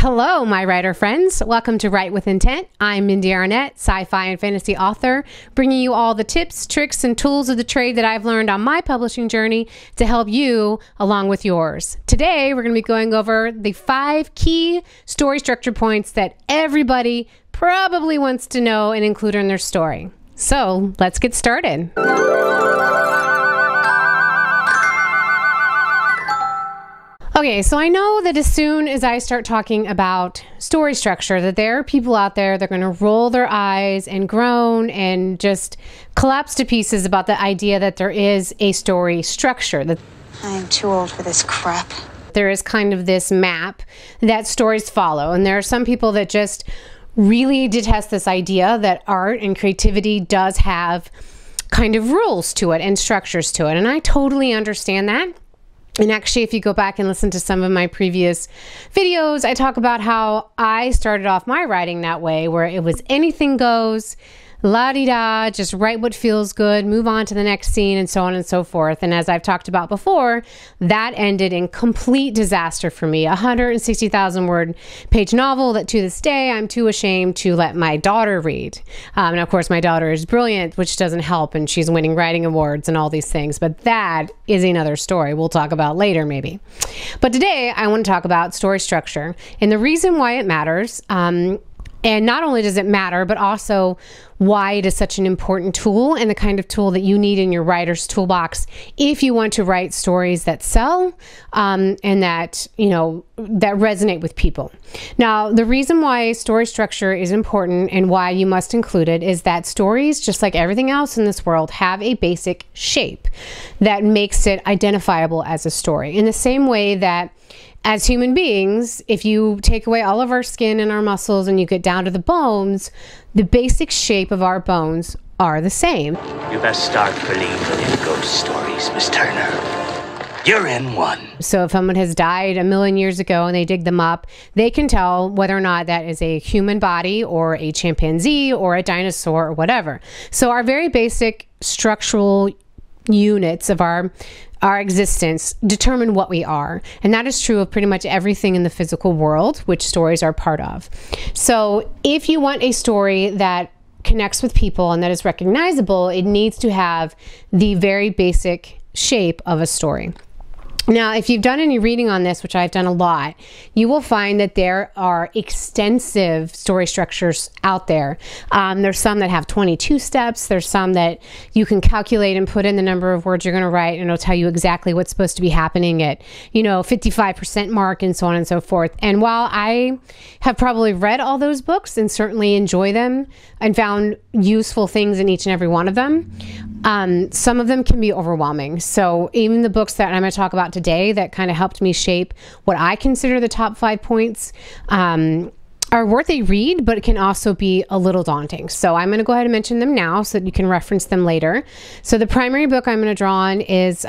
Hello, my writer friends. Welcome to Write with Intent. I'm Mindee Arnett, sci-fi and fantasy author, bringing you all the tips, tricks, and tools of the trade that I've learned on my publishing journey to help you along with yours. Today, we're going to be going over the 5 key story structure points that everybody probably wants to know and include in their story. So, let's get started. Okay, so I know that as soon as I start talking about story structure, that there are people out there that are going to roll their eyes and groan and just collapse to pieces about the idea that there is a story structure. That I am too old for this crap. There is kind of this map that stories follow, and there are some people that just really detest this idea that art and creativity does have kind of rules to it and structures to it, and I totally understand that. And actually, if you go back and listen to some of my previous videos, I talk about how I started off my writing that way, where it was anything goes, la-di-da, just write what feels good, move on to the next scene, and so on and so forth. And as I've talked about before, that ended in complete disaster for me. 160,000 word page novel that to this day I'm too ashamed to let my daughter read. And of course, my daughter is brilliant, which doesn't help, and she's winning writing awards and all these things. But that is another story we'll talk about later, maybe. But today, I want to talk about story structure and the reason why it matters. And not only does it matter, but also why it is such an important tool and the kind of tool that you need in your writer's toolbox if you want to write stories that sell and that, that resonate with people. Now, the reason why story structure is important and why you must include it is that stories, just like everything else in this world, have a basic shape that makes it identifiable as a story. In the same way that as human beings, if you take away all of our skin and our muscles and you get down to the bones, the basic shape of our bones are the same. You best start believing in ghost stories, Miss Turner. You're in one. So if someone has died 1,000,000 years ago and they dig them up, they can tell whether or not that is a human body or a chimpanzee or a dinosaur or whatever. So our very basic structural units of our existence determine what we are. And that is true of pretty much everything in the physical world, which stories are part of. So if you want a story that connects with people and that is recognizable, it needs to have the very basic shape of a story. Now, if you've done any reading on this, which I've done a lot, you will find that there are extensive story structures out there. There's some that have 22 steps. There's some that you can calculate and put in the number of words you're going to write, and it'll tell you exactly what's supposed to be happening at, 55% mark and so on and so forth. And while I have probably read all those books and certainly enjoy them and found useful things in each and every one of them, some of them can be overwhelming. So even the books that I'm going to talk about today that kind of helped me shape what I consider the top 5 points are worth a read, but it can also be a little daunting. So I'm going to go ahead and mention them now so that you can reference them later. So the primary book I'm going to draw on is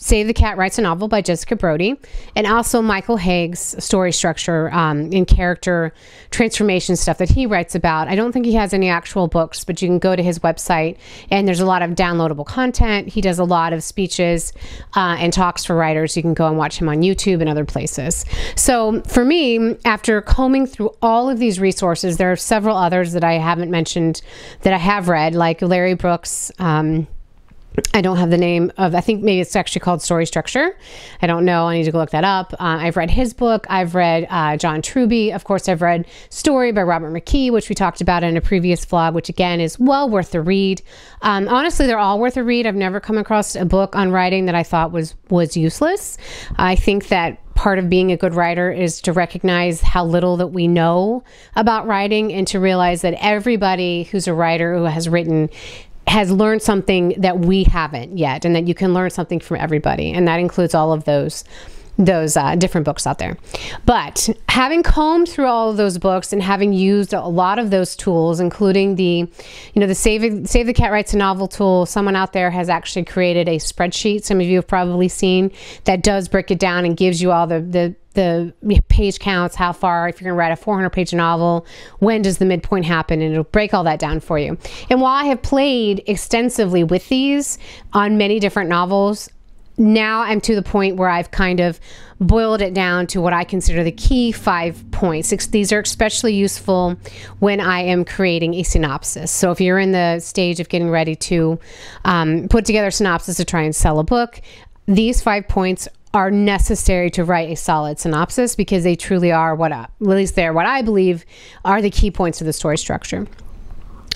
Save the Cat Writes a Novel by Jessica Brody, and also Michael Haig's story structure and character transformation stuff that he writes about. I don't think he has any actual books, but you can go to his website and there's a lot of downloadable content. He does a lot of speeches and talks for writers. You can go and watch him on YouTube and other places. So for me, after combing through all of these resources, there are several others that I haven't mentioned that I have read, like Larry Brooks' I don't have the name of, I think maybe it's actually called Story Structure. I don't know. I need to go look that up. I've read his book. I've read John Truby. Of course, I've read Story by Robert McKee, which we talked about in a previous vlog, which again is well worth the read. Honestly, they're all worth a read. I've never come across a book on writing that I thought was useless. I think that part of being a good writer is to recognize how little that we know about writing and to realize that everybody who's a writer who has written has learned something that we haven't yet, and that you can learn something from everybody. And that includes all of those different books out there. But having combed through all of those books and having used a lot of those tools, including the Save the Cat Writes a Novel tool, someone out there has actually created a spreadsheet, some of you have probably seen, that does break it down and gives you all the page counts, how far, if you're going to write a 400-page novel, when does the midpoint happen, and it'll break all that down for you. And while I have played extensively with these on many different novels, now I'm to the point where I've kind of boiled it down to what I consider the key 5 points. These are especially useful when I am creating a synopsis. So if you're in the stage of getting ready to put together a synopsis to try and sell a book, these 5 points are necessary to write a solid synopsis, because they truly are at least they're what I believe are the key points of the story structure.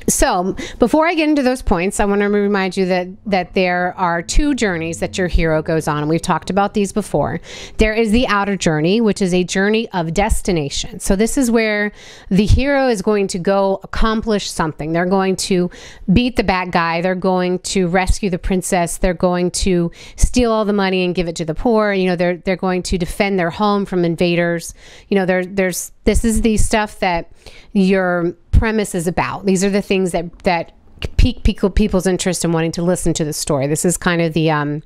So before I get into those points, I want to remind you that there are 2 journeys that your hero goes on. And we've talked about these before. There is the outer journey, which is a journey of destination. So this is where the hero is going to go accomplish something. They're going to beat the bad guy. They're going to rescue the princess. They're going to steal all the money and give it to the poor. You know, they're going to defend their home from invaders. You know, this is the stuff that your premise is about. These are the things that pique people's interest in wanting to listen to the story. This is kind of the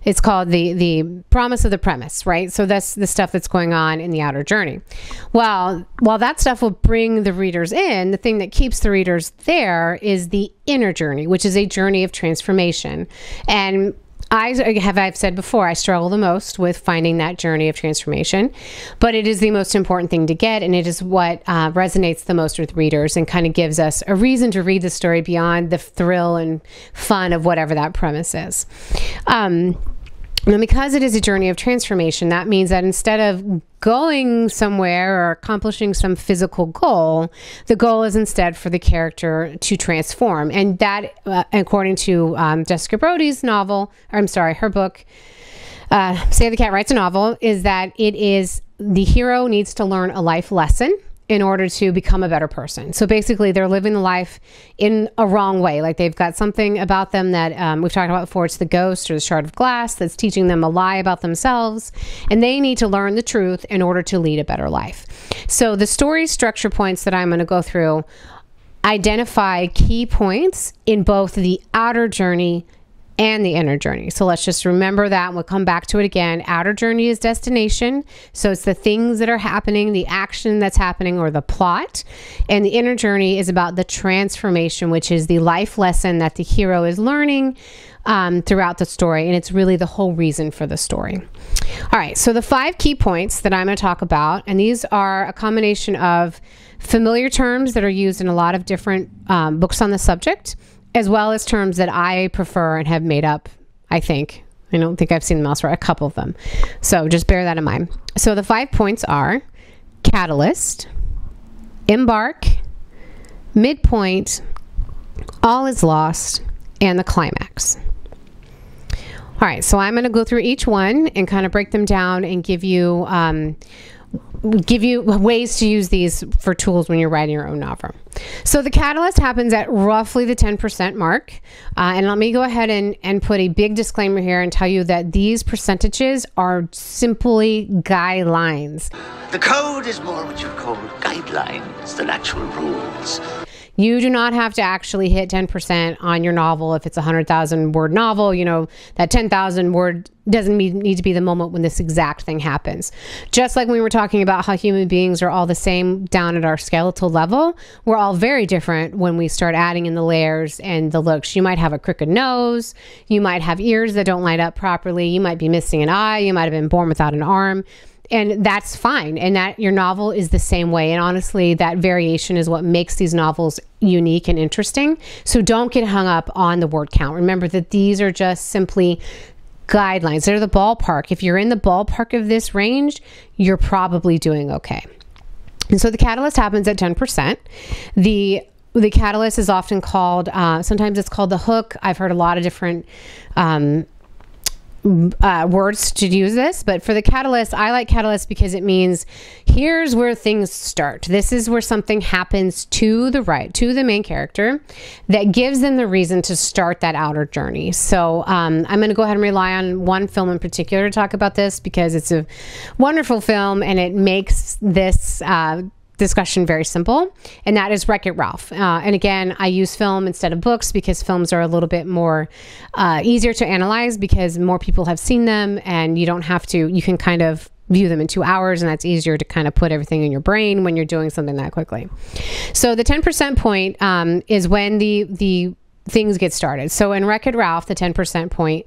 it's called the promise of the premise, right? So that's the stuff that's going on in the outer journey. Well, while that stuff will bring the readers in, the thing that keeps the readers there is the inner journey, which is a journey of transformation. And I've said before, I struggle the most with finding that journey of transformation, but it is the most important thing to get, and it is what resonates the most with readers and kind of gives us a reason to read the story beyond the thrill and fun of whatever that premise is. And because it is a journey of transformation, that means that instead of going somewhere or accomplishing some physical goal, the goal is instead for the character to transform. And that, according to Jessica Brody's novel, her book, Say the Cat Writes a Novel, is that it is the hero needs to learn a life lesson in order to become a better person. So basically they're living the life in a wrong way. Like they've got something about them that we've talked about before. It's the ghost or the shard of glass that's teaching them a lie about themselves. And they need to learn the truth in order to lead a better life. So the story structure points that I'm going to go through identify key points in both the outer journey and the inner journey. So let's just remember that, and we'll come back to it again. Outer journey is destination. So it's the things that are happening, the action that's happening, or the plot. And the inner journey is about the transformation, which is the life lesson that the hero is learning throughout the story. And it's really the whole reason for the story. All right. So the 5 key points that I'm going to talk about, and these are a combination of familiar terms that are used in a lot of different books on the subject, as well as terms that I prefer and have made up, I think. I don't think I've seen them elsewhere, a couple of them. So just bear that in mind. So the 5 points are catalyst, embark, midpoint, all is lost, and the climax. All right, so I'm going to go through each one and kind of break them down and give you ways to use these for tools when you're writing your own novel. So the catalyst happens at roughly the 10% mark. And let me go ahead and put a big disclaimer here and tell you that these percentages are simply guidelines. The code is more what you call guidelines than actual rules. You do not have to actually hit 10% on your novel if it's a 100,000 word novel. You know, that 10,000 word doesn't need to be the moment when this exact thing happens. Just like we were talking about how human beings are all the same down at our skeletal level, we're all very different when we start adding in the layers and the looks. You might have a crooked nose. You might have ears that don't line up properly. You might be missing an eye. You might have been born without an arm. And that's fine. And that your novel is the same way. And honestly, that variation is what makes these novels unique and interesting. So don't get hung up on the word count. Remember that these are just simply guidelines. They're the ballpark. If you're in the ballpark of this range, you're probably doing okay. And so the catalyst happens at 10%. The catalyst is often called, sometimes it's called the hook. I've heard a lot of different words to use this, but for the catalyst, I like catalyst because it means here's where things start. This is where something happens to the main character that gives them the reason to start that outer journey. So I'm going to go ahead and rely on one film in particular to talk about this because it's a wonderful film and it makes this discussion very simple, and that is Wreck-It Ralph. And again, I use film instead of books because films are a little bit more easier to analyze because more people have seen them, and you don't have to, you can kind of view them in 2 hours, and that's easier to kind of put everything in your brain when you're doing something that quickly. So the 10% point is when the things get started. So in Wreck-It Ralph, the 10% point,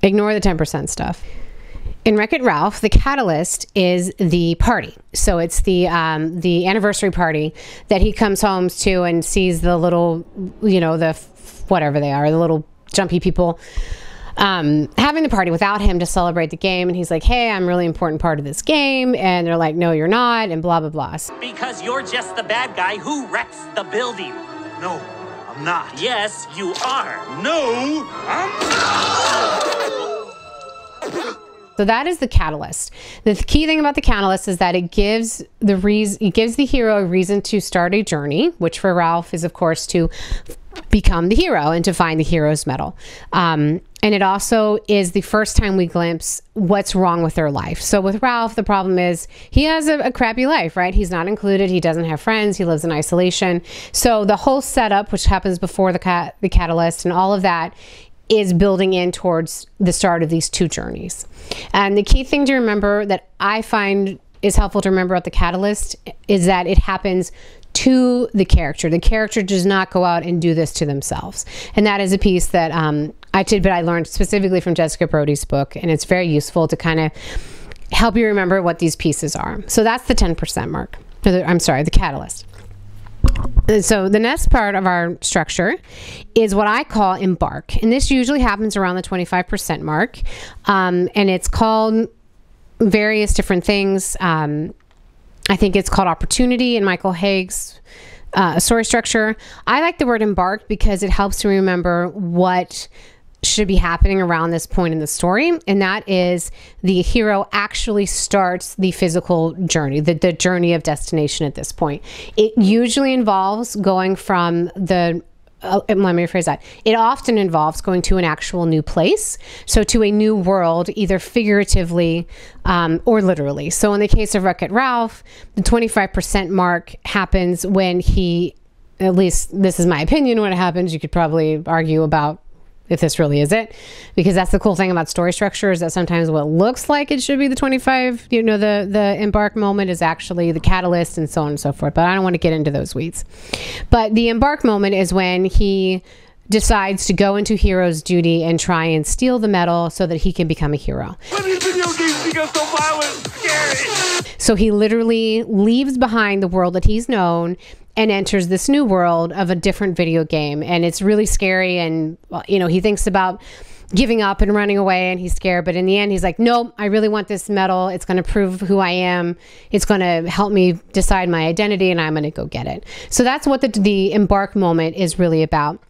Ignore the 10% stuff. In Wreck-It Ralph, the catalyst is the party. So it's the anniversary party that he comes home to and sees the little, whatever they are, the little jumpy people having the party without him to celebrate the game. And he's like, hey, I'm a really important part of this game. And they're like, no, you're not, and blah, blah, blah. Because you're just the bad guy who wrecks the building. No, I'm not. Yes, you are. No, I'm not. So that is the catalyst. The key thing about the catalyst is that it gives the hero a reason to start a journey, which for Ralph is, of course, to become the hero and to find the hero's medal. And it also is the first time we glimpse what's wrong with their life. So with Ralph, the problem is he has a crappy life, right? He's not included. He doesn't have friends. He lives in isolation. So the whole setup, which happens before the catalyst and all of that, is building in towards the start of these two journeys. And the key thing to remember that I find is helpful to remember about the catalyst is that it happens to the character. The character does not go out and do this to themselves. And that is a piece that I learned specifically from Jessica Brody's book, and it's very useful to kind of help you remember what these pieces are. So that's the 10% mark. The catalyst. So the next part of our structure is what I call embark. And this usually happens around the 25% mark. And it's called various different things. I think it's called opportunity in Michael Haig's story structure. I like the word embark because it helps to remember what should be happening around this point in the story, and that is the hero actually starts the physical journey, the journey of destination at this point. It usually involves going from let me rephrase that. It often involves going to an actual new place, so to a new world, either figuratively or literally. So in the case of Wreck-It Ralph, the 25% mark happens when he, at least this is my opinion when it happens, you could probably argue about if this really is it, because that's the cool thing about story structure is that sometimes what looks like it should be the 25, the embark moment is actually the catalyst and so on and so forth. But I don't want to get into those weeds. But the embark moment is when he decides to go into hero's duty and try and steal the medal so that he can become a hero. Why do video games become so violent and scary? So he literally leaves behind the world that he's known and enters this new world of a different video game. And it's really scary. And, he thinks about giving up and running away and he's scared. But in the end, he's like, nope, I really want this medal. It's going to prove who I am. It's going to help me decide my identity and I'm going to go get it. So that's what the embark moment is really about.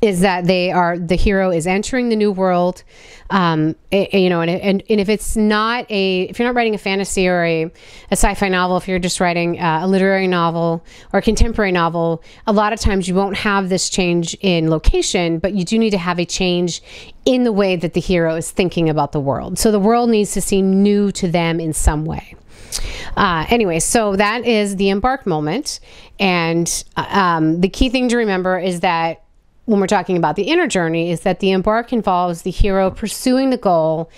Is that the hero is entering the new world, and if you're not writing a fantasy or a sci-fi novel, if you're just writing a literary novel or a contemporary novel, a lot of times you won't have this change in location, but you do need to have a change in the way that the hero is thinking about the world. So the world needs to seem new to them in some way. Anyway, so that is the embark moment, and the key thing to remember is that when we're talking about the inner journey is that the embark involves the hero pursuing the goal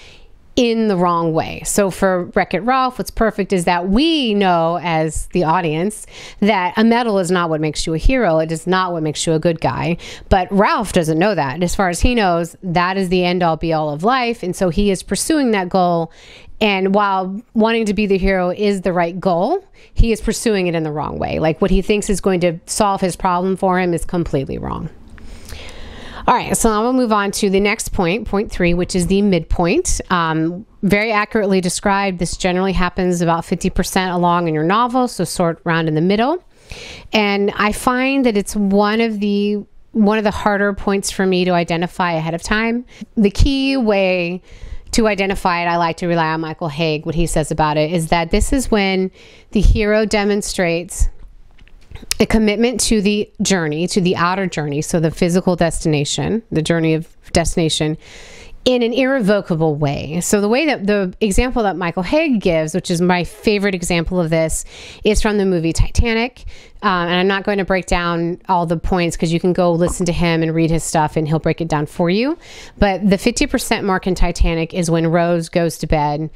in the wrong way. So for Wreck-It Ralph, what's perfect is that we know as the audience that a medal is not what makes you a hero. It is not what makes you a good guy. But Ralph doesn't know that. As far as he knows, that is the end all be all of life. And so he is pursuing that goal. And while wanting to be the hero is the right goal, he is pursuing it in the wrong way. Like what he thinks is going to solve his problem for him is completely wrong. All right, so now we'll move on to the next point 3, which is the midpoint. Very accurately described, this generally happens about 50% along in your novel, so sort around in the middle. And I find that it's one of the harder points for me to identify ahead of time. The key way to identify it, I like to rely on Michael Haig. What he says about it is that this is when the hero demonstrates a commitment to the journey, to the outer journey, so the physical destination, the journey of destination, in an irrevocable way. So the way that the example that Michael Haig gives, which is my favorite example of this, is from the movie Titanic. And I'm not going to break down all the points because you can go listen to him and read his stuff and he'll break it down for you. But the 50% mark in Titanic is when Rose goes to bed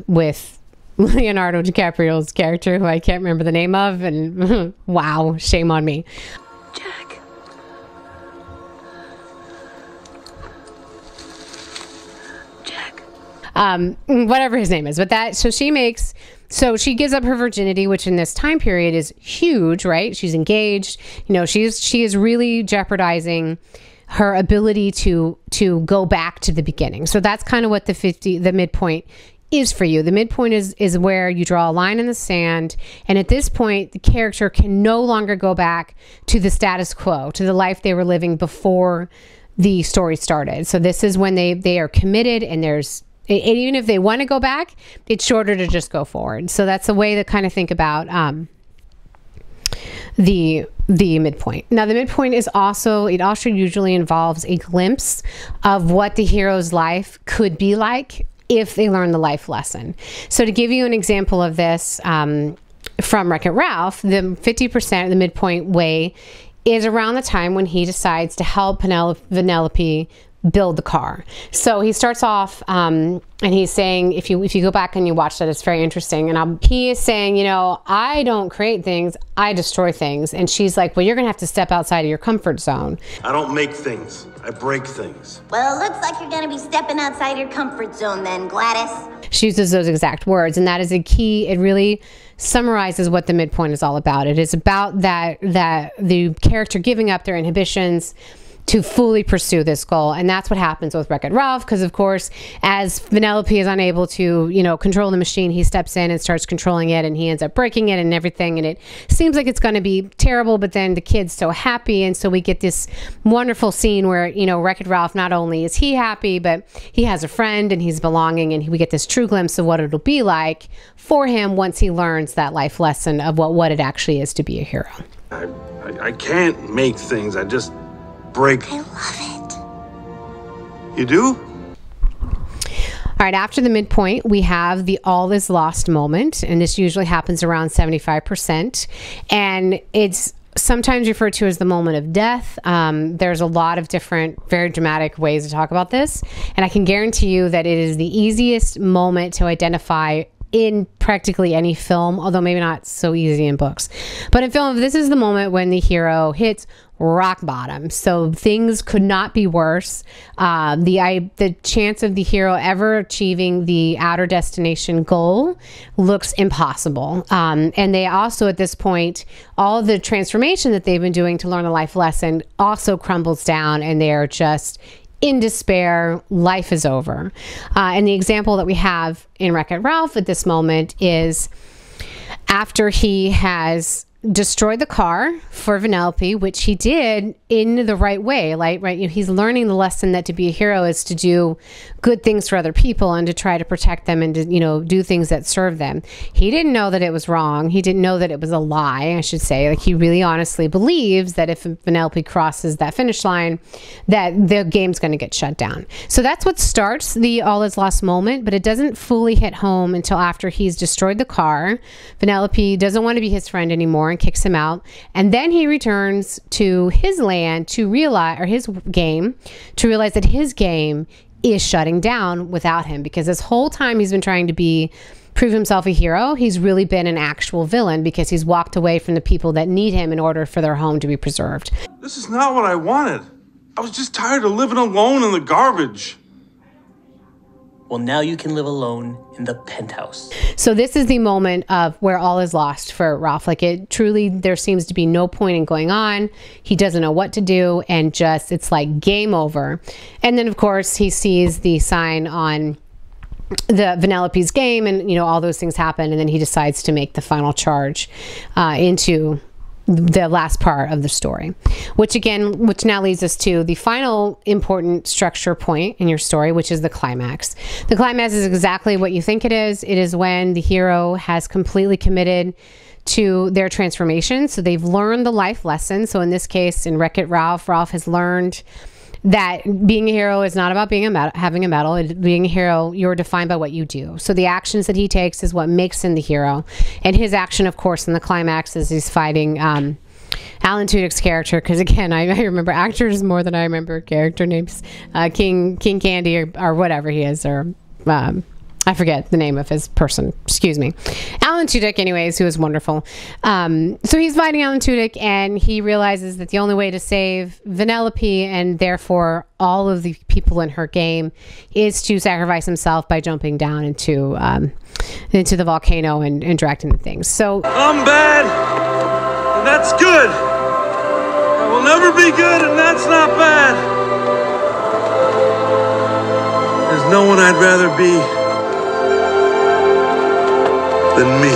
with Leonardo DiCaprio's character, who I can't remember the name of, and wow, shame on me. Jack. whatever his name is. But so she gives up her virginity, which in this time period is huge, right? She's engaged. She is really jeopardizing her ability to go back to the beginning. So that's kind of what the midpoint is for you. The midpoint is where you draw a line in the sand, and at this point the character can no longer go back to the status quo, to the life they were living before the story started. So this is when they are committed, and even if they want to go back, it's shorter to just go forward. So that's a way to kind of think about the midpoint. Now the midpoint it also usually involves a glimpse of what the hero's life could be like if they learn the life lesson. So to give you an example of this from Wreck-It Ralph, the 50% of the midpoint way is around the time when he decides to help Vanellope build the car. So he starts off and he's saying, if you go back and you watch that, it's very interesting. And he is saying, I don't create things, I destroy things. And she's like, well, you're gonna have to step outside of your comfort zone. I don't make things, I break things. Well, it looks like you're gonna be stepping outside your comfort zone then, Gladys. She uses those exact words, and that is a key. It really summarizes what the midpoint is all about. It is about that the character giving up their inhibitions to fully pursue this goal. And that's what happens with Wreck-It Ralph, because of course, as Vanellope is unable to, control the machine, he steps in and starts controlling it, and he ends up breaking it and everything. And it seems like it's going to be terrible, but then the kid's so happy. And so we get this wonderful scene where, Wreck-It Ralph, not only is he happy, but he has a friend and he's belonging, and we get this true glimpse of what it'll be like for him once he learns that life lesson of what it actually is to be a hero. I can't make things, I just break. I love it. You do? All right, after the midpoint, we have the all is lost moment, and this usually happens around 75%. And it's sometimes referred to as the moment of death. There's a lot of different, very dramatic ways to talk about this. And I can guarantee you that it is the easiest moment to identify in practically any film, although maybe not so easy in books. But in film, this is the moment when the hero hits rock bottom. So things could not be worse. The chance of the hero ever achieving the outer destination goal looks impossible. And they also, at this point, all the transformation that they've been doing to learn a life lesson also crumbles down, and they are just in despair. Life is over. And the example that we have in Wreck-It Ralph at this moment is after he has destroyed the car for Vanellope, which he did in the right way. He's learning the lesson that to be a hero is to do good things for other people and to try to protect them and to, do things that serve them. He didn't know that it was wrong. He didn't know that it was a lie, I should say. He really honestly believes that if Vanellope crosses that finish line, that the game's going to get shut down. So that's what starts the all is lost moment, but it doesn't fully hit home until after he's destroyed the car. Vanellope doesn't want to be his friend anymore and kicks him out, and then he returns to his land to realize, or his game, to realize that his game is shutting down without him, because this whole time he's been trying to prove himself a hero, he's really been an actual villain, because he's walked away from the people that need him in order for their home to be preserved. This is not what I wanted. I was just tired of living alone in the garbage. Well, now you can live alone in the penthouse. So this is the moment of where all is lost for Ralph. It truly, there seems to be no point in going on. He doesn't know what to do, and it's like game over. And then of course he sees the sign on the Vanellope's game, and all those things happen, and then he decides to make the final charge into the last part of the story, which now leads us to the final important structure point in your story, which is the climax. The climax is exactly what you think it is. It is when the hero has completely committed to their transformation. So they've learned the life lesson. So in this case, in Wreck-It Ralph, Ralph has learned that being a hero is not about having a medal. Being a hero, you're defined by what you do. So the actions that he takes is what makes him the hero. And his action, of course, in the climax is he's fighting Alan Tudyk's character, because again, I remember actors more than I remember character names. King Candy or whatever he is, or I I forget the name of his person. Excuse me. Alan Tudyk, anyways, who is wonderful. So he's fighting Alan Tudyk, and he realizes that the only way to save Vanellope, and therefore all of the people in her game, is to sacrifice himself by jumping down into the volcano and interacting with things. So I'm bad, and that's good. I will never be good, and that's not bad. There's no one I'd rather be than me.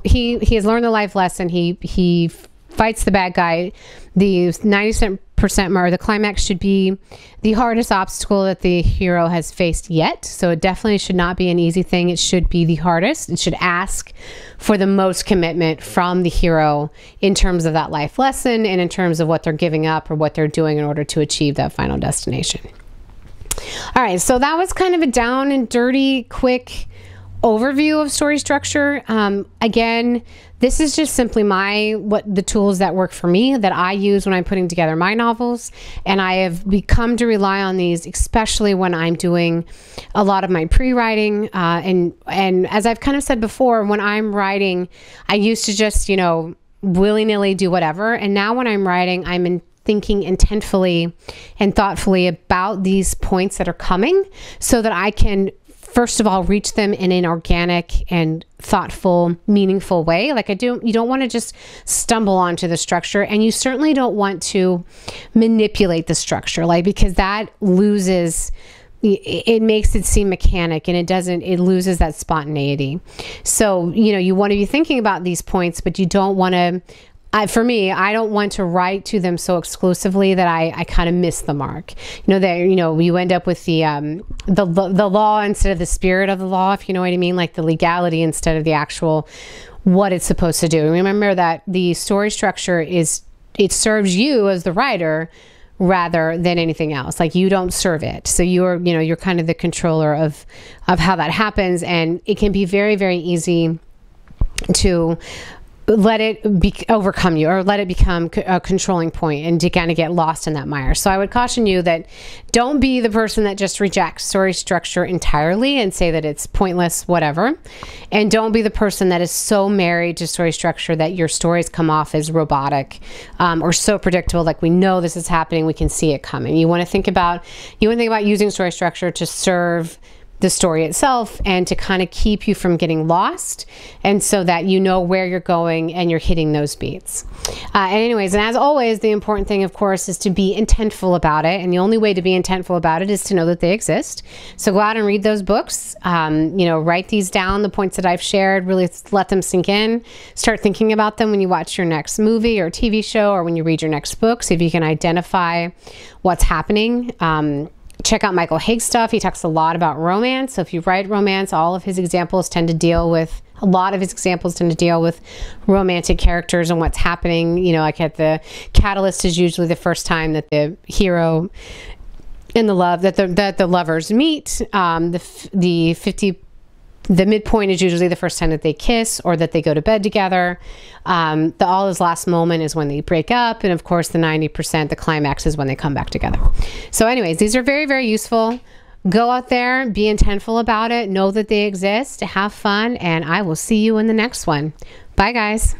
He has learned the life lesson. He fights the bad guy. The 90% mark, the climax, should be the hardest obstacle that the hero has faced yet. So it definitely should not be an easy thing. It should be the hardest. It should ask for the most commitment from the hero in terms of that life lesson and in terms of what they're giving up or what they're doing in order to achieve that final destination. All right, so that was kind of a down and dirty, quick overview of story structure. Again, this is just simply what the tools that work for me, that I use when I'm putting together my novels, and I have become to rely on these, especially when I'm doing a lot of my pre-writing. And as I've kind of said before, when I'm writing, I used to just willy-nilly do whatever, and now when I'm writing, I'm thinking intentfully and thoughtfully about these points that are coming, so that I can first of all reach them in an organic and thoughtful, meaningful way. You don't want to just stumble onto the structure, and you certainly don't want to manipulate the structure, because that loses, it makes it seem mechanic, and it loses that spontaneity. So, you want to be thinking about these points, but you don't want to, for me, I don't want to write to them so exclusively that I kind of miss the mark. You end up with the law instead of the spirit of the law, if you know what I mean, like the legality instead of the actual what it's supposed to do. Remember that the story structure it serves you as the writer rather than anything else. Like, you don't serve it. So you're kind of the controller of how that happens, and it can be very, very easy to let it overcome you, or let it become a controlling point, and to kind of get lost in that mire. So I would caution you that don't be the person that just rejects story structure entirely and say that it's pointless, whatever. And don't be the person that is so married to story structure that your stories come off as robotic, or so predictable, like we know this is happening, we can see it coming. You want to think about using story structure to serve the story itself, and to kind of keep you from getting lost, and so that you know where you're going and you're hitting those beats. And as always, the important thing, of course, is to be intentful about it, and the only way to be intentful about it is to know that they exist. So go out and read those books. Write these down, the points that I've shared, really let them sink in. Start thinking about them when you watch your next movie or TV show, or when you read your next book, so if you can identify what's happening. Check out Michael Haig's stuff. He talks a lot about romance. So if you write romance, a lot of his examples tend to deal with romantic characters and what's happening. Like at the catalyst is usually the first time that the hero and the lovers meet. The midpoint is usually the first time that they kiss or that they go to bed together. The all is last moment is when they break up. And of course, the 90%, the climax, is when they come back together. So anyways, these are very, very useful. Go out there, be intentful about it, know that they exist, have fun, and I will see you in the next one. Bye, guys.